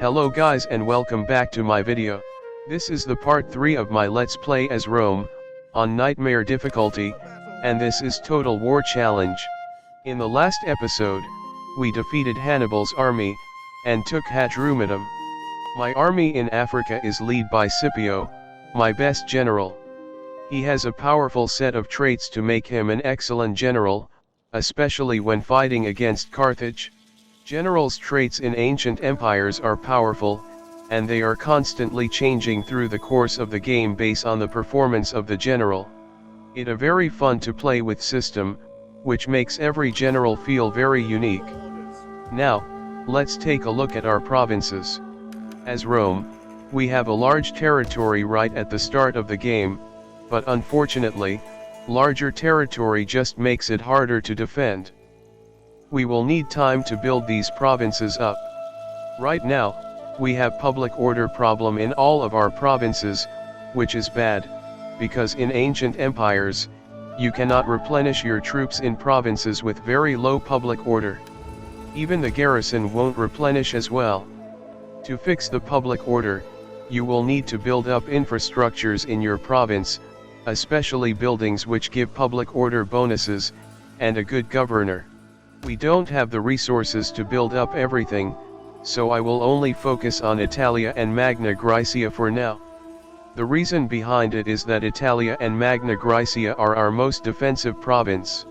Hello guys and welcome back to my video. This is the part 3 of my Let's Play as Rome, on Nightmare difficulty, and this is Total War Challenge. In the last episode, we defeated Hannibal's army, and took Hadrumetum. My army in Africa is led by Scipio, my best general. He has a powerful set of traits to make him an excellent general, especially when fighting against Carthage. Generals' traits in ancient empires are powerful, and they are constantly changing through the course of the game based on the performance of the general. It a very fun to play with system, which makes every general feel very unique. Now, let's take a look at our provinces. As Rome, we have a large territory right at the start of the game, but unfortunately, larger territory just makes it harder to defend. We will need time to build these provinces up. Right now, we have public order problem in all of our provinces, which is bad, because in ancient empires, you cannot replenish your troops in provinces with very low public order. Even the garrison won't replenish as well. To fix the public order, you will need to build up infrastructures in your province, especially buildings which give public order bonuses, and a good governor. We don't have the resources to build up everything, so I will only focus on Italia and Magna Graecia for now. The reason behind it is that Italia and Magna Graecia are our most defensive province.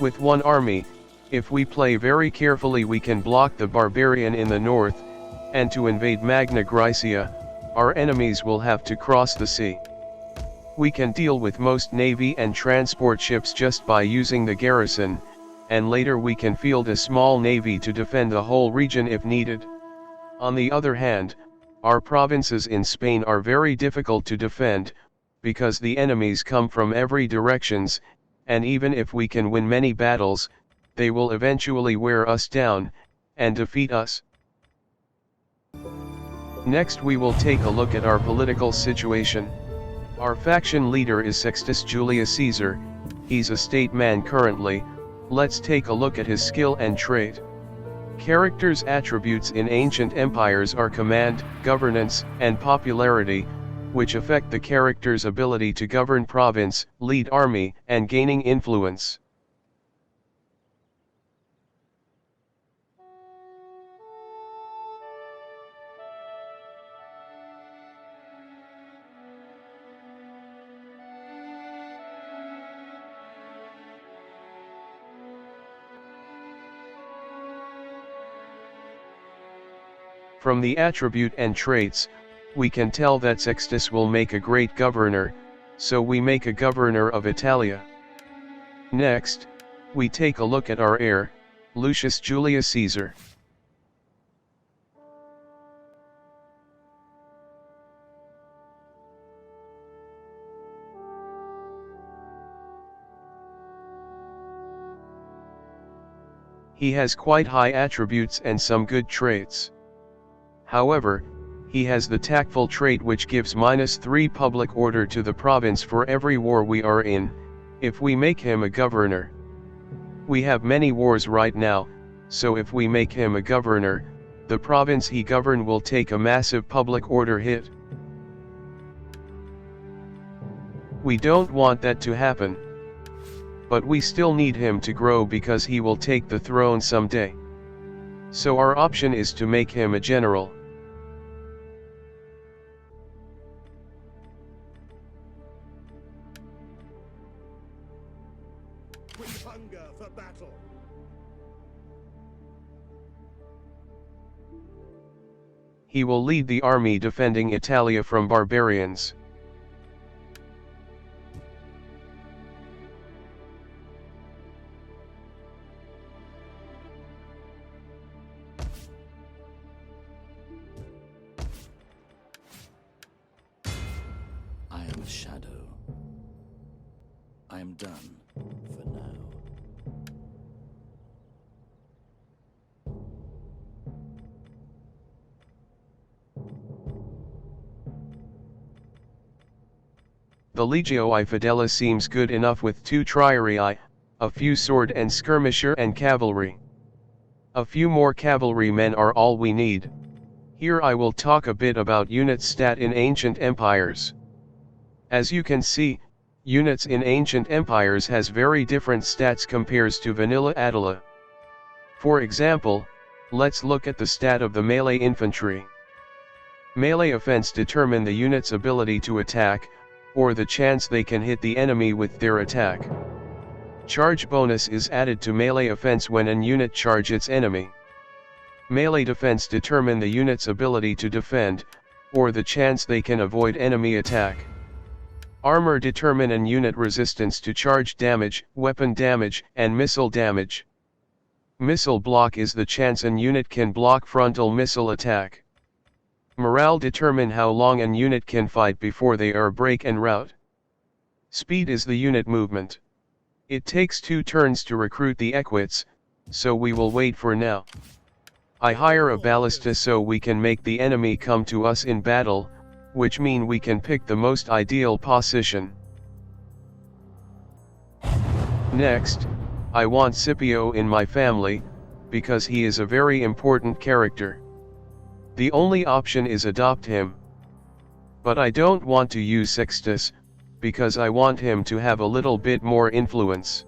With one army, if we play very carefully we can block the barbarian in the north, and to invade Magna Graecia, our enemies will have to cross the sea. We can deal with most navy and transport ships just by using the garrison, and later we can field a small navy to defend the whole region if needed. On the other hand, our provinces in Spain are very difficult to defend, because the enemies come from every directions, and even if we can win many battles, they will eventually wear us down, and defeat us. Next we will take a look at our political situation. Our faction leader is Sextus Julius Caesar, he's a statesman currently. Let's take a look at his skill and trait. Characters' attributes in ancient empires are command, governance, and popularity, which affect the character's ability to govern province, lead army, and gaining influence. From the attribute and traits, we can tell that Sextus will make a great governor, so we make a governor of Italia. Next, we take a look at our heir, Lucius Julius Caesar. He has quite high attributes and some good traits. However, he has the tactful trait which gives -3 public order to the province for every war we are in, if we make him a governor. We have many wars right now, so if we make him a governor, the province he govern will take a massive public order hit. We don't want that to happen. But we still need him to grow because he will take the throne someday. So our option is to make him a general. With hunger for battle. He will lead the army defending Italia from barbarians. I am a shadow. I am done for now. The Legio I Fidelis seems good enough with 2 triarii, a few sword and skirmisher and cavalry. A few more cavalrymen are all we need. Here I will talk a bit about unit stat in ancient empires. As you can see, units in ancient empires has very different stats compares to vanilla Attila. For example, let's look at the stat of the melee infantry. Melee offense determine the unit's ability to attack, or the chance they can hit the enemy with their attack. Charge bonus is added to melee offense when an unit charge its enemy. Melee defense determine the unit's ability to defend, or the chance they can avoid enemy attack. Armor determine an unit resistance to charge damage, weapon damage, and missile damage. Missile block is the chance an unit can block frontal missile attack. Morale determine how long an unit can fight before they are break and rout. Speed is the unit movement. It takes 2 turns to recruit the equites, so we will wait for now. I hire a ballista so we can make the enemy come to us in battle, which mean we can pick the most ideal position. Next, I want Scipio in my family, because he is a very important character. The only option is adopt him. But I don't want to use Sextus, because I want him to have a little bit more influence.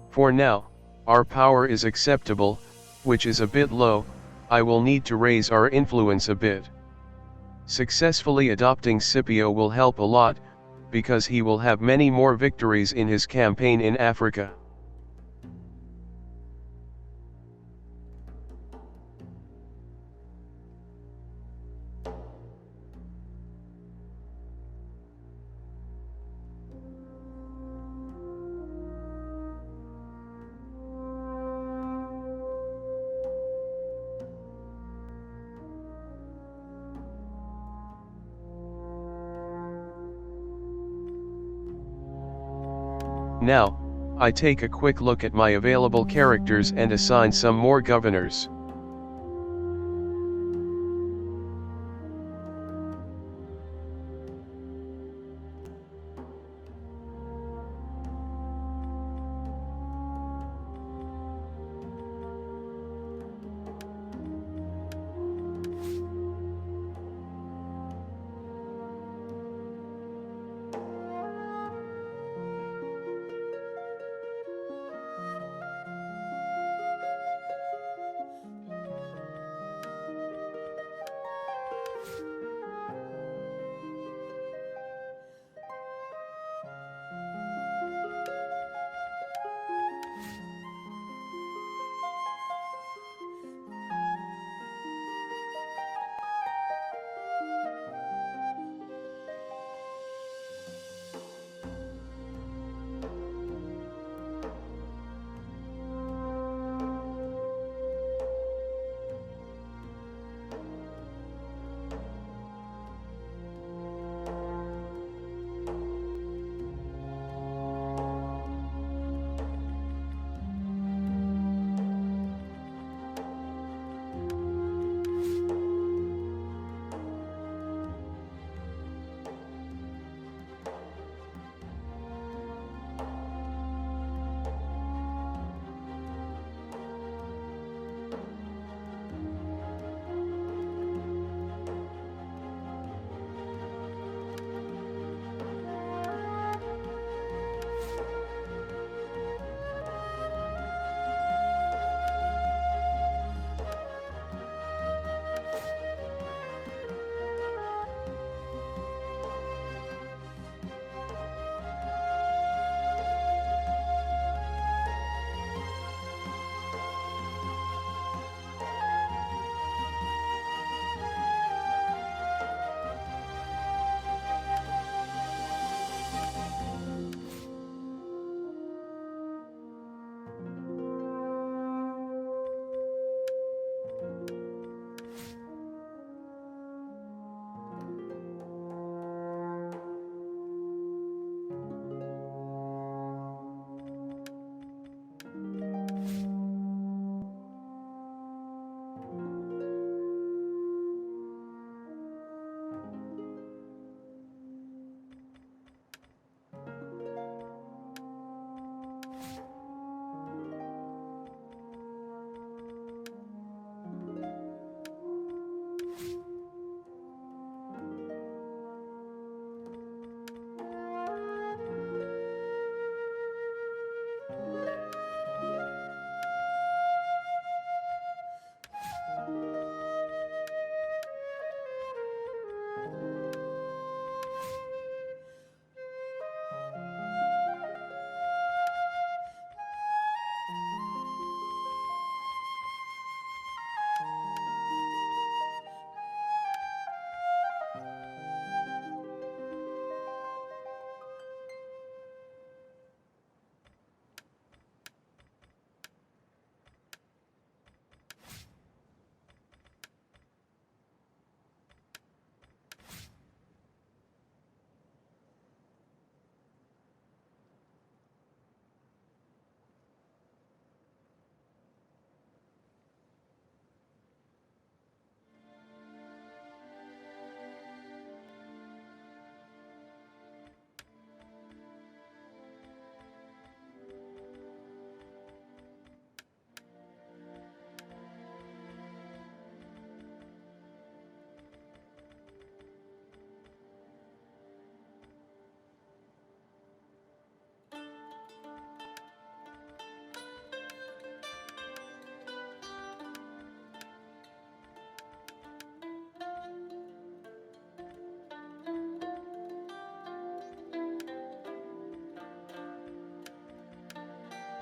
For now, our power is acceptable, which is a bit low. I will need to raise our influence a bit. Successfully adopting Scipio will help a lot, because he will have many more victories in his campaign in Africa. Now, I take a quick look at my available characters and assign some more governors.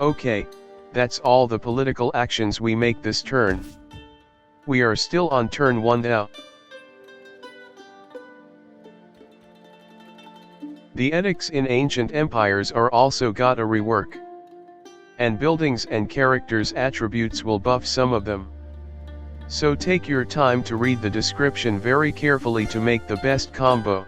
Okay, that's all the political actions we make this turn. We are still on turn 1 now. The edicts in ancient empires are also got a rework. And buildings and characters attributes will buff some of them. So take your time to read the description very carefully to make the best combo.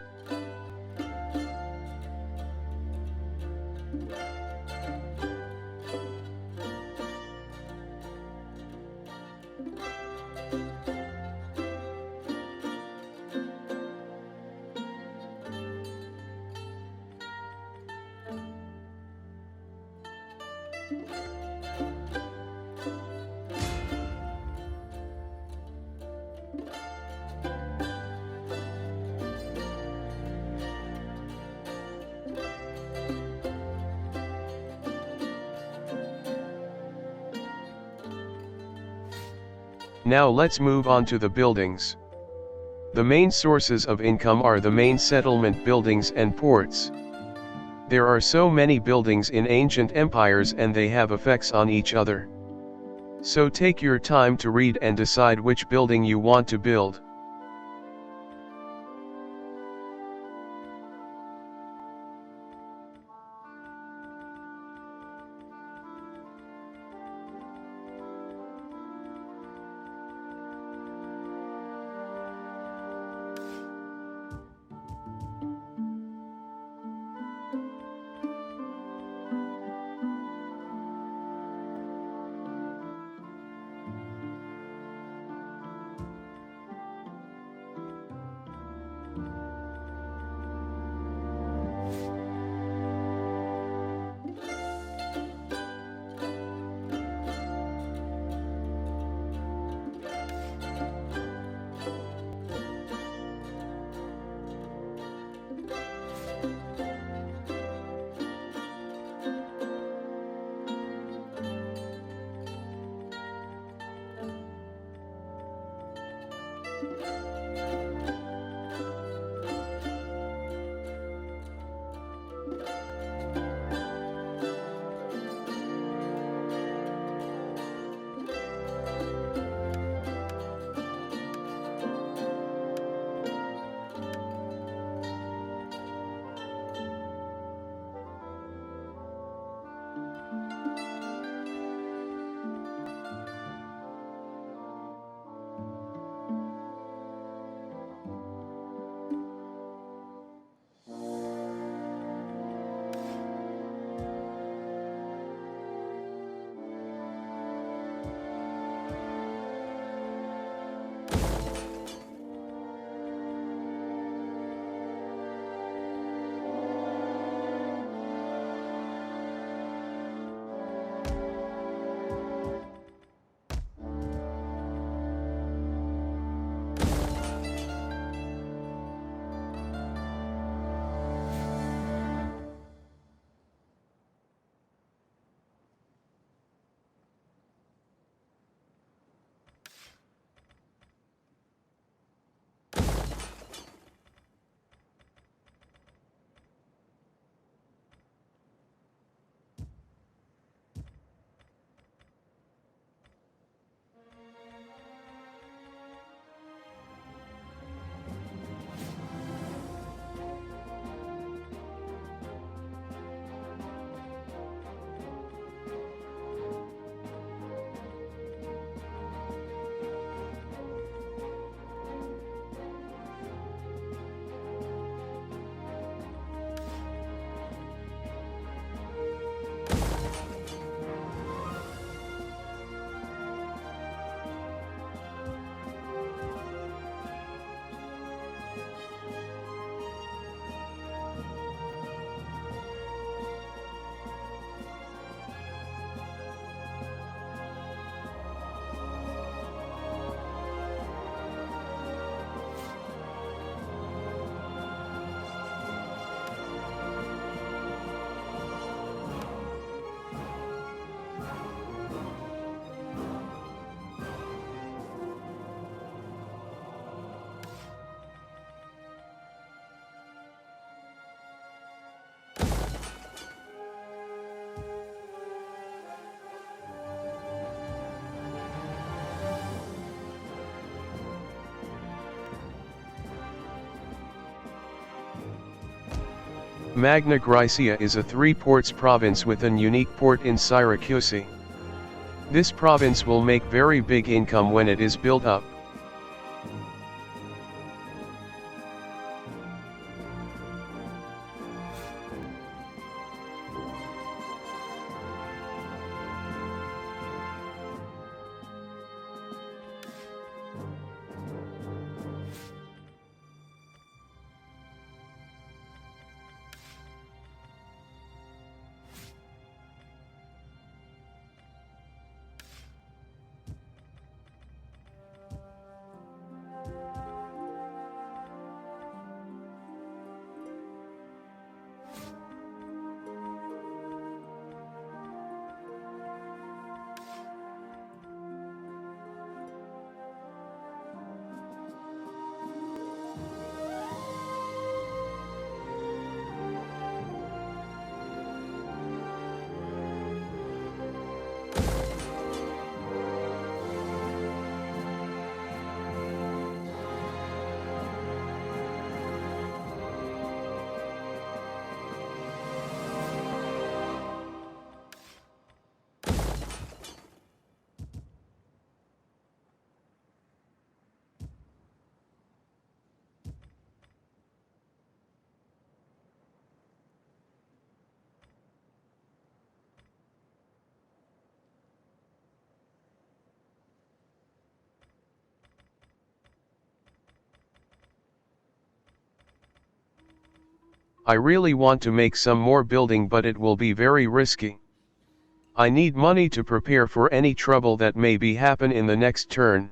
Now let's move on to the buildings. The main sources of income are the main settlement buildings and ports. There are so many buildings in ancient empires and they have effects on each other. So take your time to read and decide which building you want to build. Magna Graecia is a three-ports province with an unique port in Syracuse. This province will make very big income when it is built up. I really want to make some more building, but it will be very risky. I need money to prepare for any trouble that may be happen in the next turn.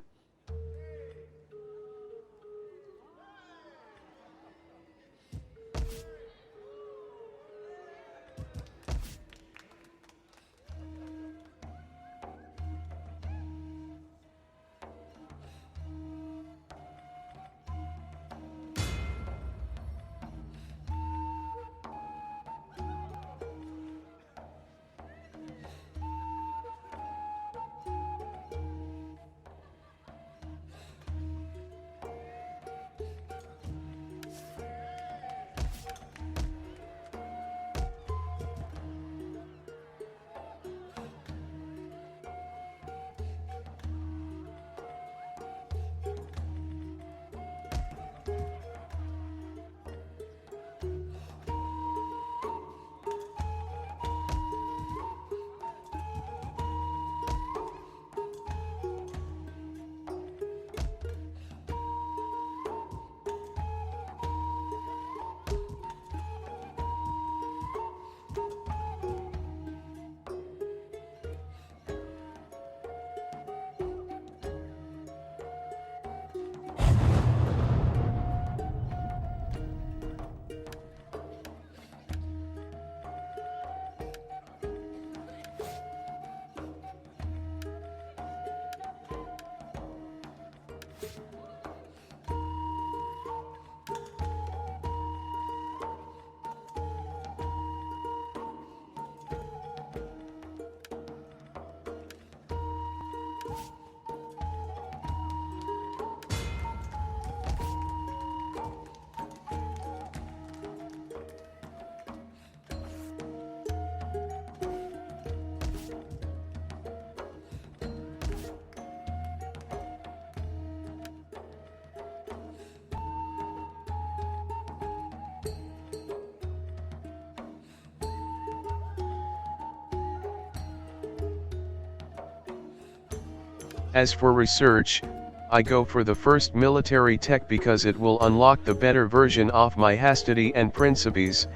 As for research, I go for the first military tech because it will unlock the better version of my hastity and principes,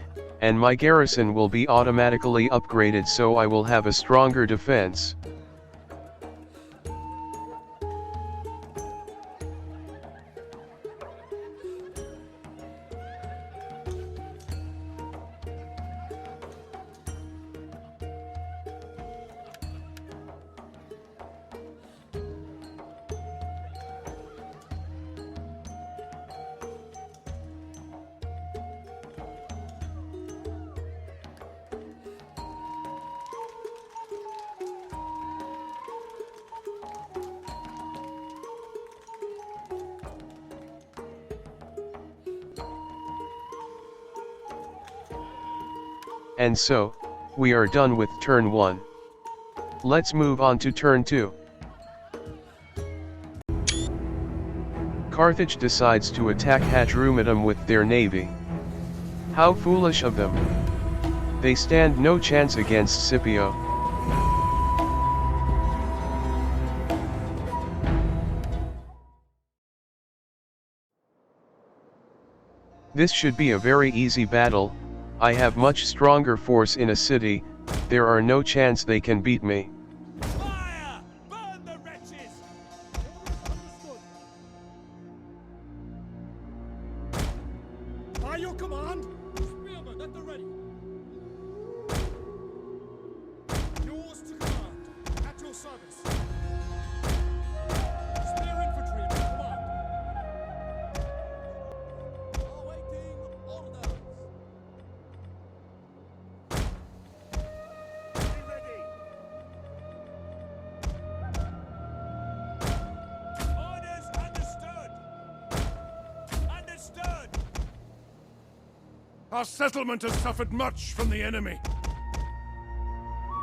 and my garrison will be automatically upgraded, so I will have a stronger defense. And so, we are done with turn 1. Let's move on to turn 2. Carthage decides to attack Hadrumetum with their navy. How foolish of them! They stand no chance against Scipio. This should be a very easy battle. I have much stronger force in a city, there are no chance they can beat me. Fire! Burn the wretches! Understood. By your command? Spearmen at the ready. Yours to command. At your service. Spear infantry at your command. Awaiting orders. Be ready. Orders understood. Understood. Our settlement has suffered much from the enemy.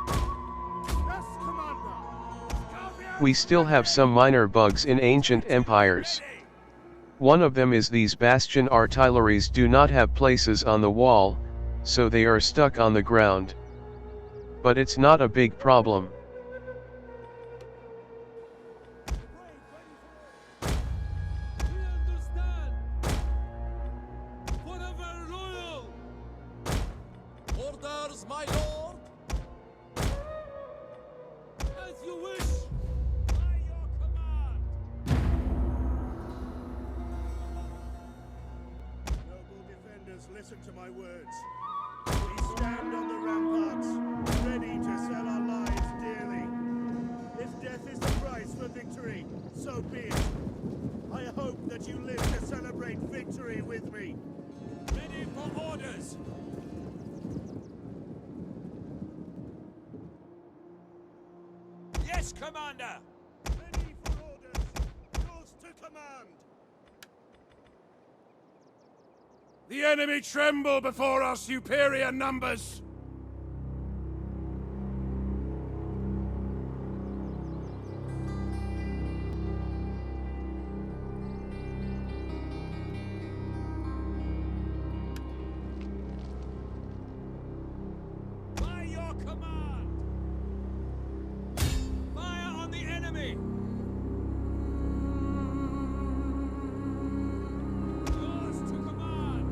Yes, Commander. We still have some minor bugs in ancient empires. One of them is these bastion artilleries do not have places on the wall, so they are stuck on the ground. But it's not a big problem. We understand. Whatever royal. Orders, my lord! As you wish. By your command. Noble defenders, listen to my words. We stand on the ramparts, ready to sell our lives dearly. If death is the price for victory, so be it. I hope that you live to celebrate victory with me. Ready for orders. Yes, Commander! Ready for orders. Yours to command. The enemy tremble before our superior numbers. By your command. Fire on the enemy. Yours to command.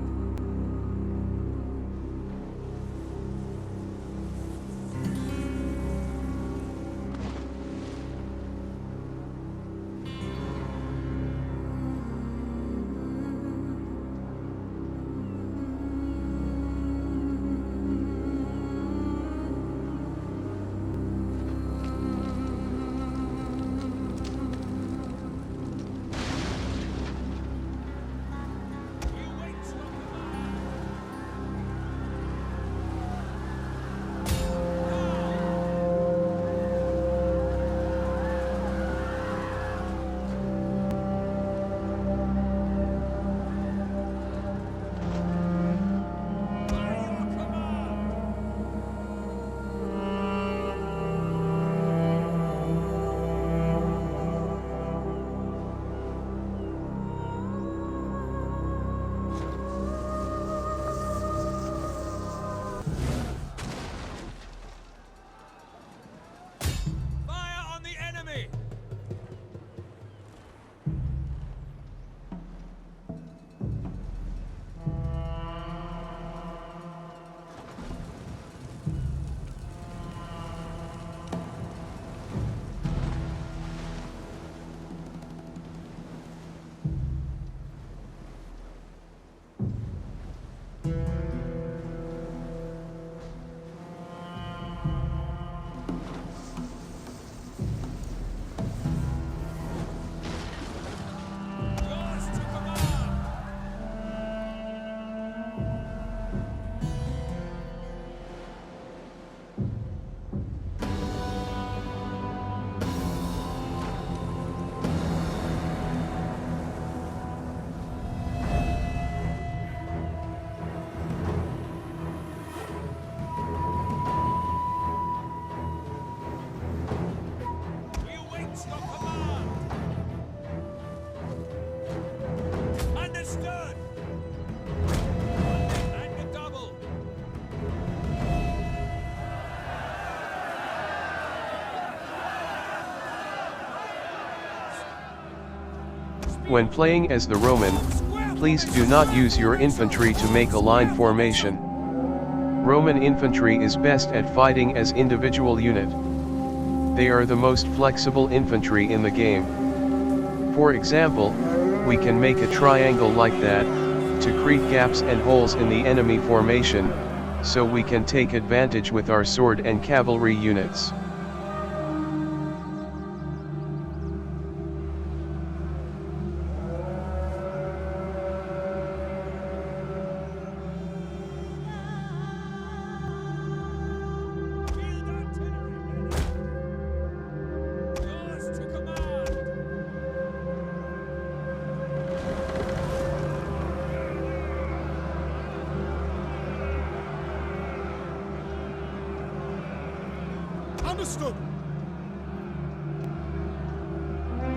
When playing as the Roman, please do not use your infantry to make a line formation. Roman infantry is best at fighting as individual unit. They are the most flexible infantry in the game. For example, we can make a triangle like that, to create gaps and holes in the enemy formation, so we can take advantage with our sword and cavalry units. Understood.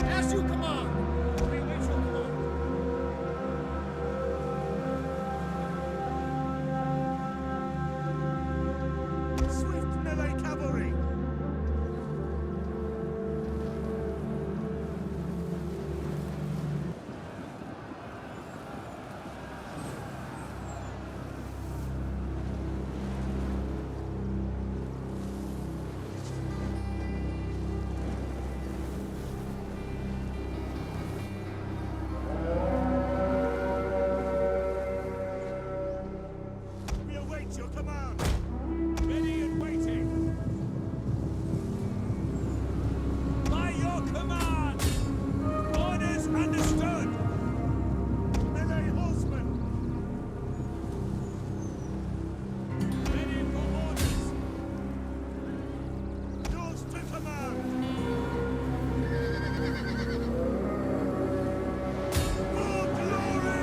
As you command. We wait your command. Swift melee cavalry. Your command. Ready and waiting. By your command. Orders understood. Melee horsemen. Ready for orders. Yours to command. For glory!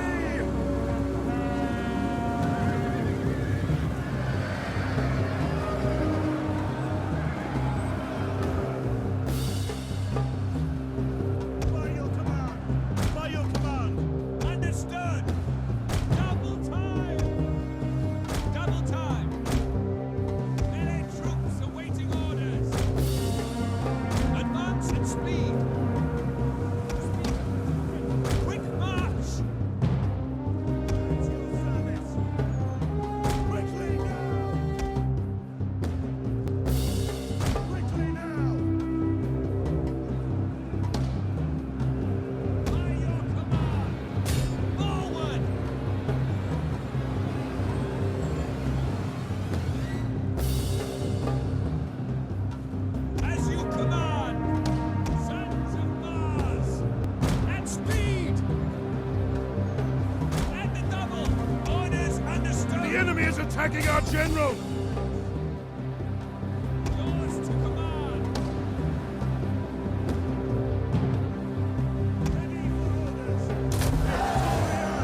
Attacking our general! Yours to command! Ready for orders! Victoria,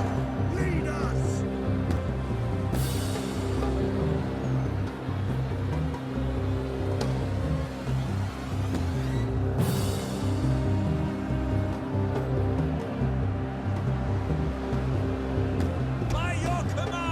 lead us! By your command!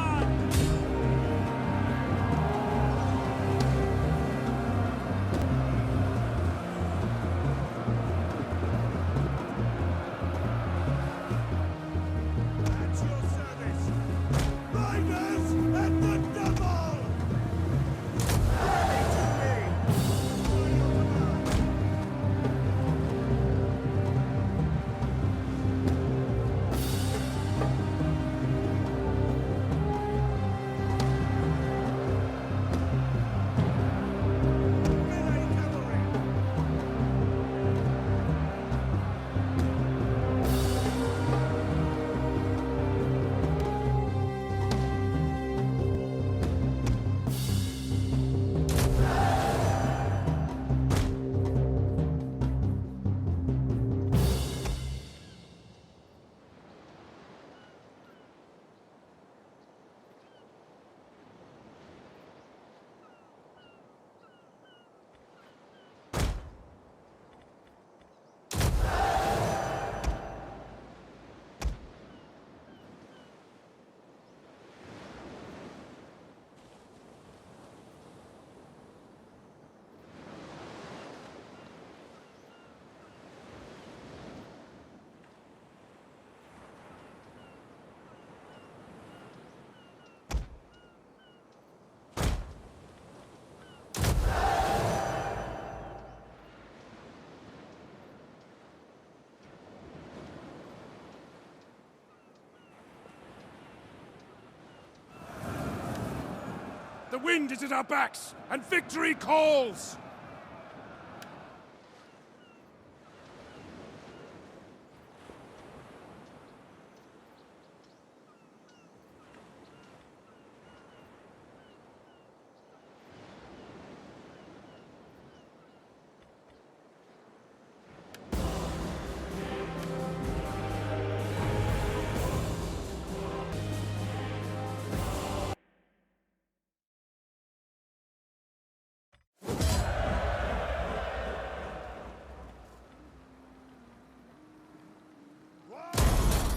The wind is at our backs, and victory calls!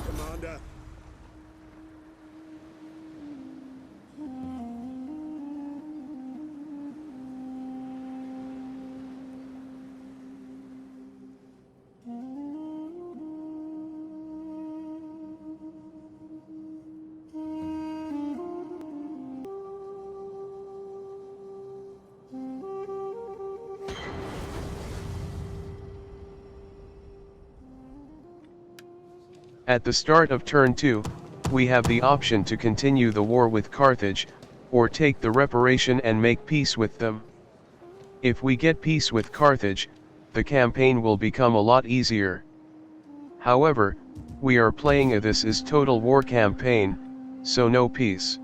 Commander. At the start of turn 2, we have the option to continue the war with Carthage, or take the reparation and make peace with them. If we get peace with Carthage, the campaign will become a lot easier. However, we are playing this is Total War campaign, so no peace.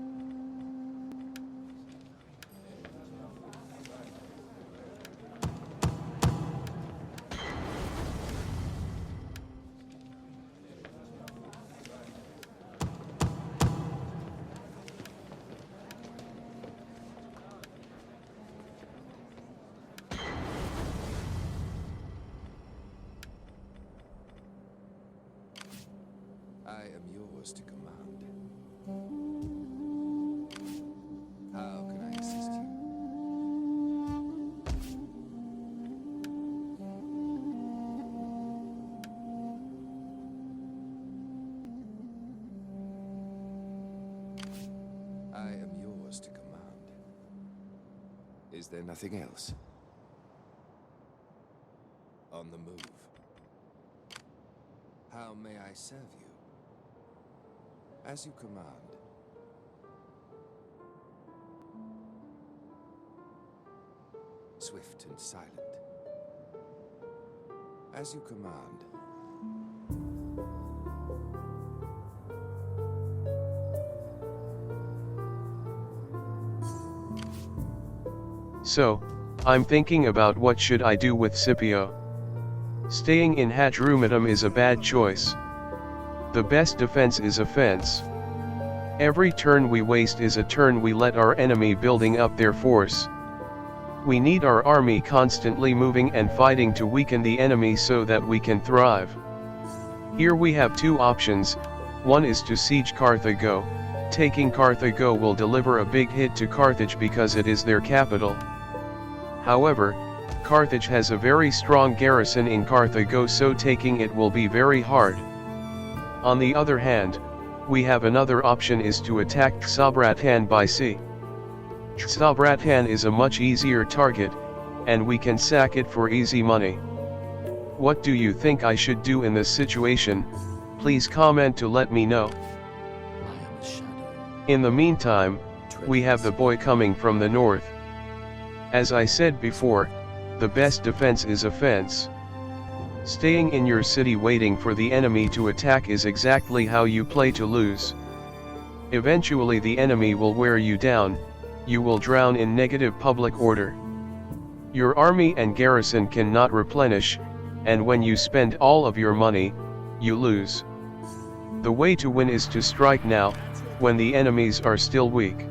I am yours to command. How can I assist you? I am yours to command. Is there nothing else? On the move. How may I serve you? As you command. Swift and silent. As you command. So, I'm thinking about what should I do with Scipio. Staying in Hadrumetum is a bad choice. The best defense is offense. Every turn we waste is a turn we let our enemy building up their force. We need our army constantly moving and fighting to weaken the enemy so that we can thrive. Here we have two options. One is to siege Carthago. Taking Carthago will deliver a big hit to Carthage because it is their capital. However, Carthage has a very strong garrison in Carthago, so taking it will be very hard. On the other hand, we have another option is to attack Xobratan by sea. Xobratan is a much easier target, and we can sack it for easy money. What do you think I should do in this situation? Please comment to let me know. I am a shadow. In the meantime, we have the boy coming from the north. As I said before, the best defense is offense. Staying in your city waiting for the enemy to attack is exactly how you play to lose. Eventually the enemy will wear you down, you will drown in negative public order. Your army and garrison cannot replenish, and when you spend all of your money, you lose. The way to win is to strike now, when the enemies are still weak.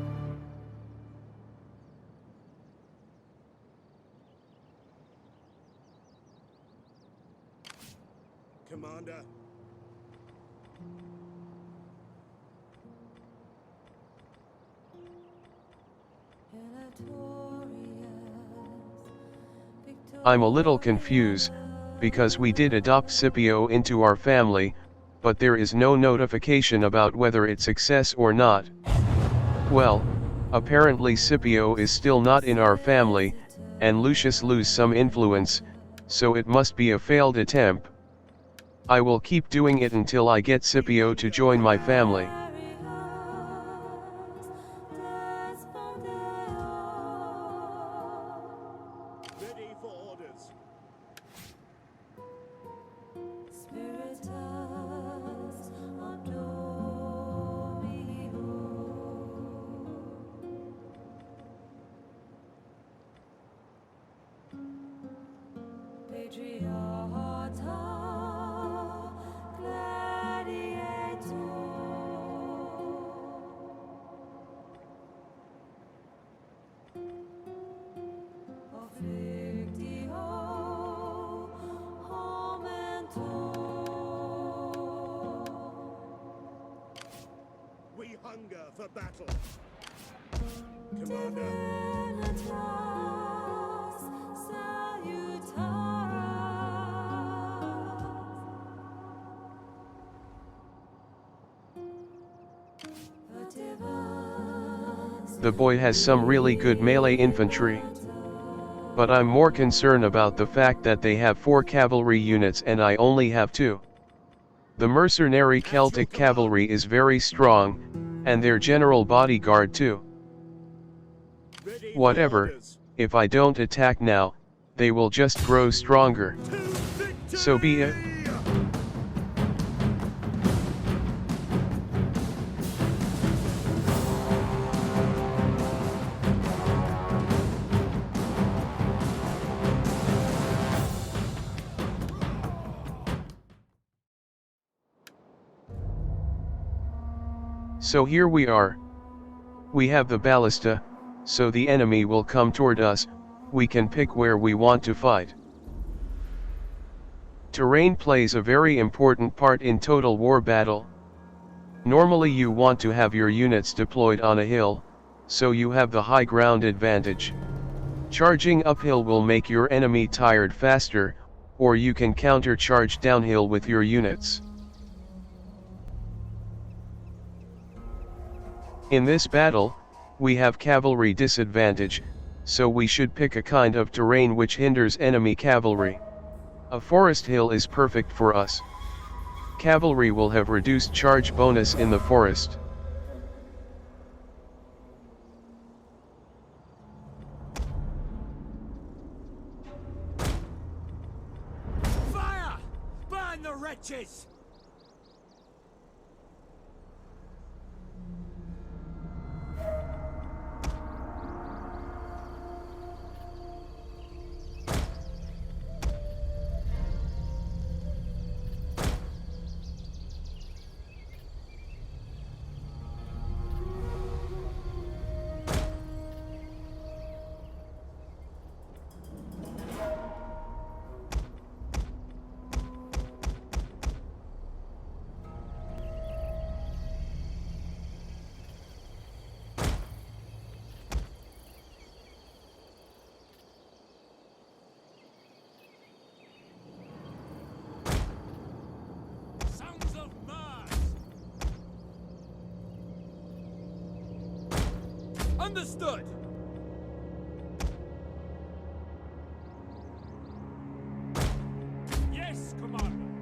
Commander. I'm a little confused, because we did adopt Scipio into our family, but there is no notification about whether it's success or not. Well, apparently Scipio is still not in our family, and Lucius lose some influence, so it must be a failed attempt. I will keep doing it until I get Scipio to join my family. orders. Spiritus Domino. Patriota Gladiator. Afflictio Homentor. We hunger for battle. Commander, Divinitas salutaris. The boy has some really good melee infantry. But I'm more concerned about the fact that they have 4 cavalry units and I only have 2. The mercenary Celtic cavalry is very strong, and their general bodyguard too. ready for Whatever, orders. if I don't attack now, they will just grow stronger. To victory! So be it. So here we are. We have the ballista, so the enemy will come toward us, we can pick where we want to fight. Terrain plays a very important part in Total War battle. Normally you want to have your units deployed on a hill, so you have the high ground advantage. Charging uphill will make your enemy tired faster, or you can counter-charge downhill with your units. In this battle, we have cavalry disadvantage, so we should pick a kind of terrain which hinders enemy cavalry. A forest hill is perfect for us. Cavalry will have reduced charge bonus in the forest. Fire! Burn the wretches! Sons of Mars! Understood! Yes, Commander!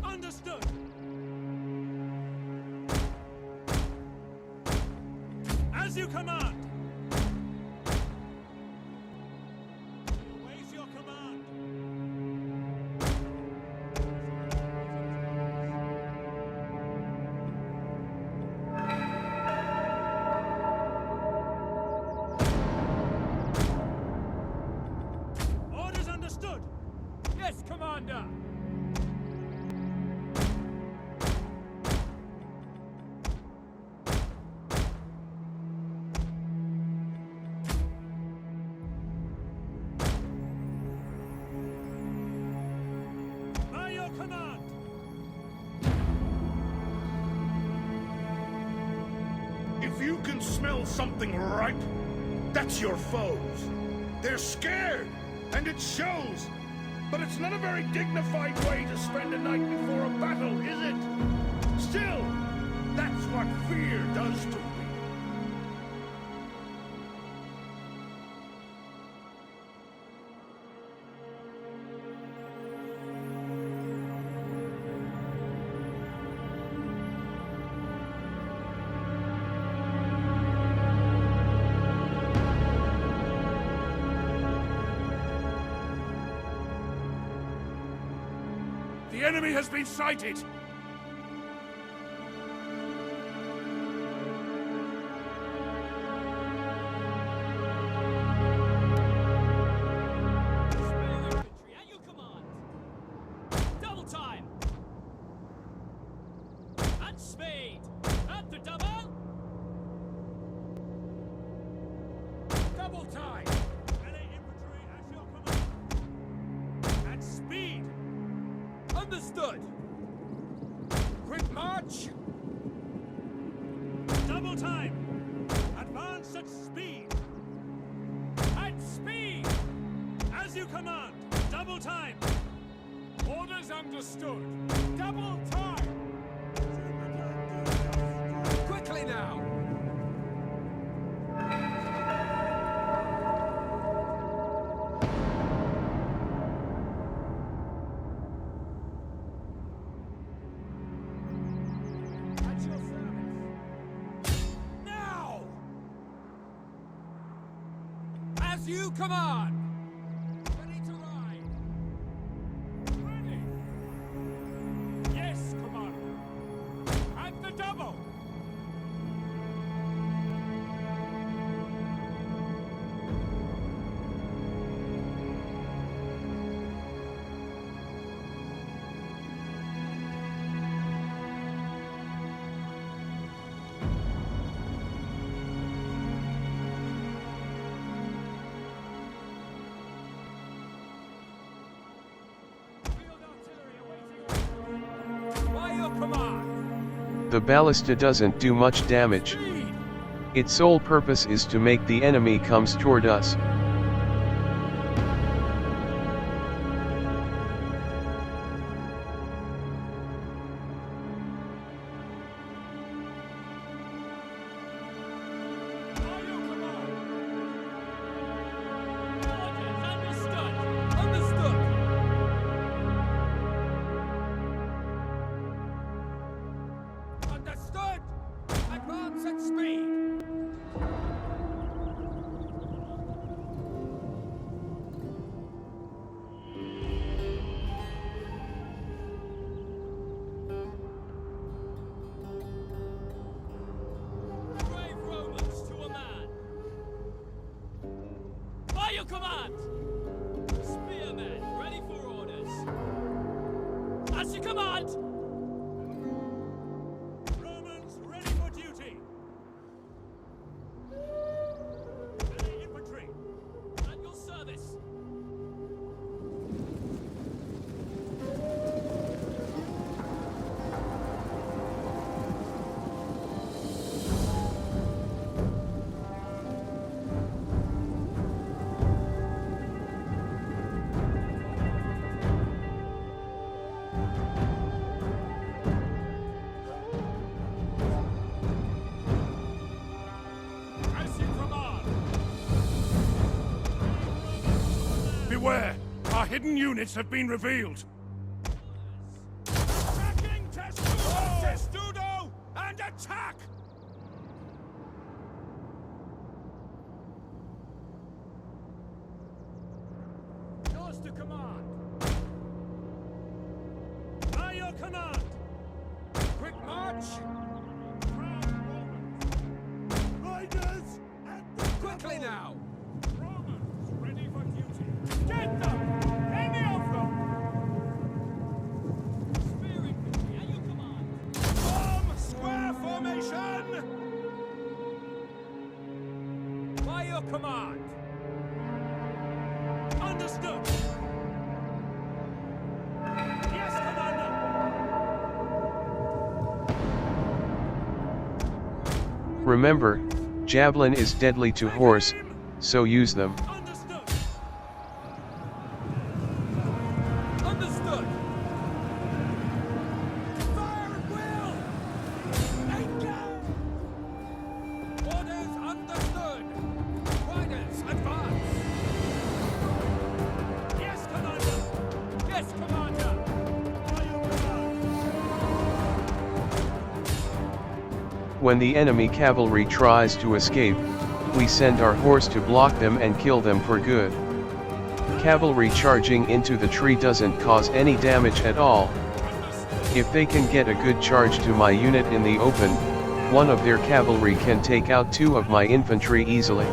Understood! As you command! Awaits your command! Orders understood! Yes, Commander! By your command! If you can smell something ripe, that's your foes. They're scared, and it shows. But it's not a very dignified way to spend a night before a battle, is it? Still, that's what fear does to me. The enemy has been sighted! At your command! Double time! At speed! At the double! Double time! Melee infantry at your command! At speed! Understood! Quick march! Double time! Advance at speed! At speed! As you command! Double time! Orders understood! Double time! Quickly now! At your service! Now! As you command! Ready to ride! Ready! Yes, Commander! At the double! Field artillery awaiting orders. By your command! The ballista doesn't do much damage. Speed! Its sole purpose is to make the enemy comes toward us. By your command! Orders understood! Understood! Understood! Advance at speed! Brave Romans to a man! By your command! Spearmen, ready for orders! At your command! Romans ready for duty! Melee infantry! At your service! As you command! Beware! Our hidden units have been revealed! Attacking Testudo! Testudo! And attack! Yours to command! By your command! Quick march! Proud Romans! Riders at the Quickly double! now! Romans ready for duty! Get them! Any of them! Spear infantry, at your command! Form square formation! By your command! Understood! Yes, Commander! Remember, javelin is deadly to horse, so use them. Understood! Understood! Fire at will! Engage! Orders understood! Riders, advance! Yes, Commander! Yes, Commander! By your command! When the enemy cavalry tries to escape, we send our horse to block them and kill them for good. Cavalry charging into the tree doesn't cause any damage at all, If they can get a good charge to my unit in the open, one of their cavalry can take out 2 of my infantry easily.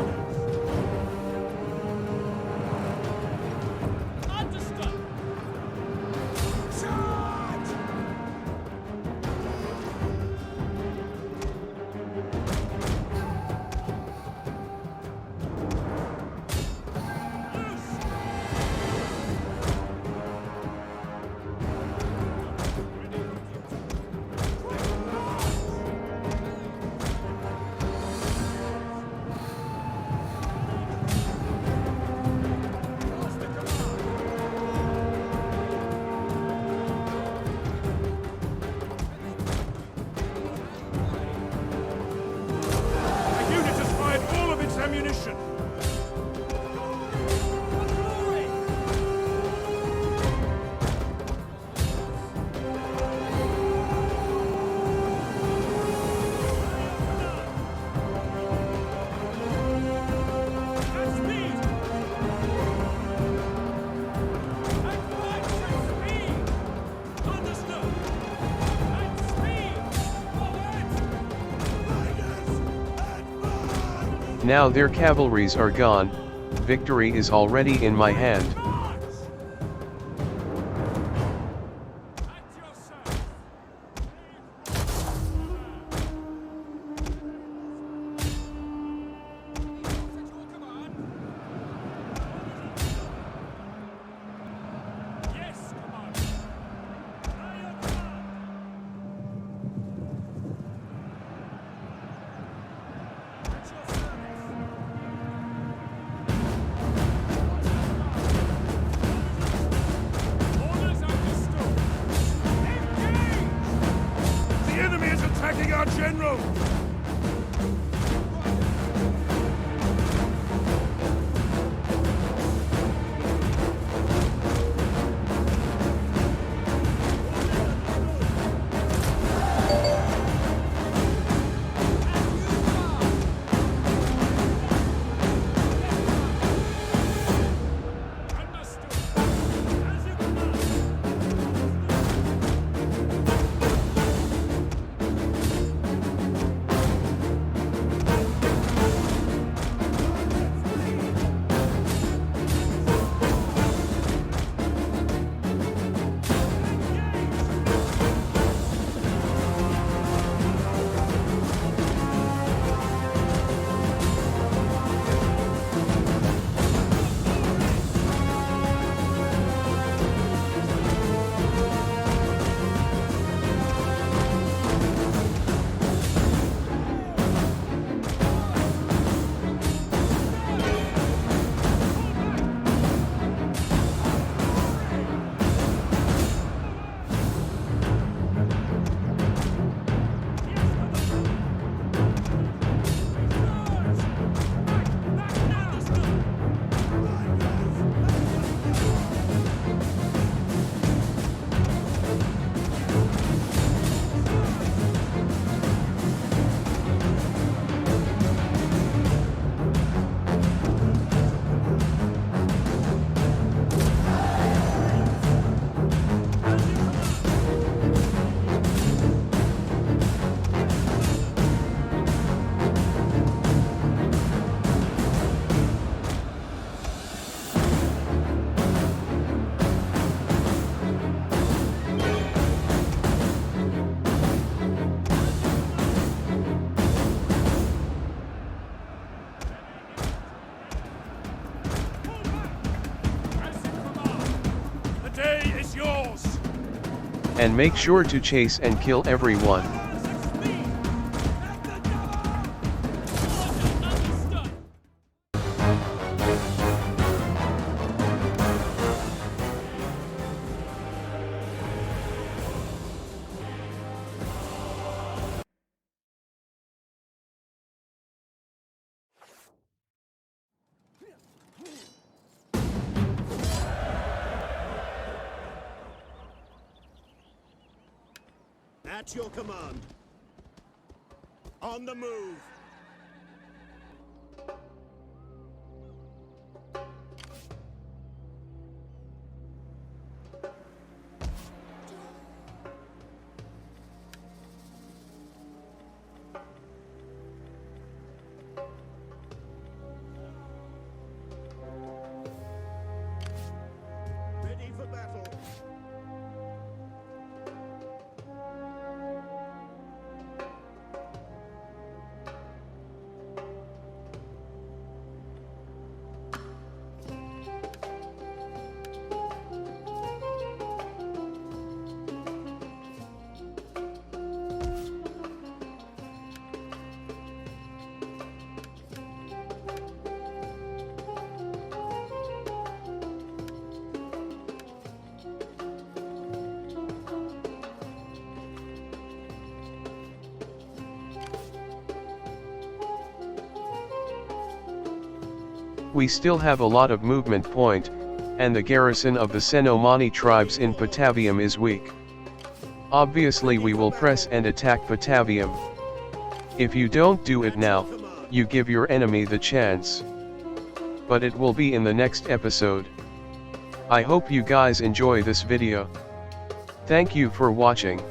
Understood. The unit has fired all of its ammunition. Now their cavalries are gone, victory is already in my hand. The enemy is attacking our general. And make sure to chase and kill everyone. Understood. At your command. On the move. We still have a lot of movement point, and the garrison of the Senomani tribes in Patavium is weak. Obviously we will press and attack Patavium. If you don't do it now, you give your enemy the chance. But it will be in the next episode. I hope you guys enjoy this video. Thank you for watching.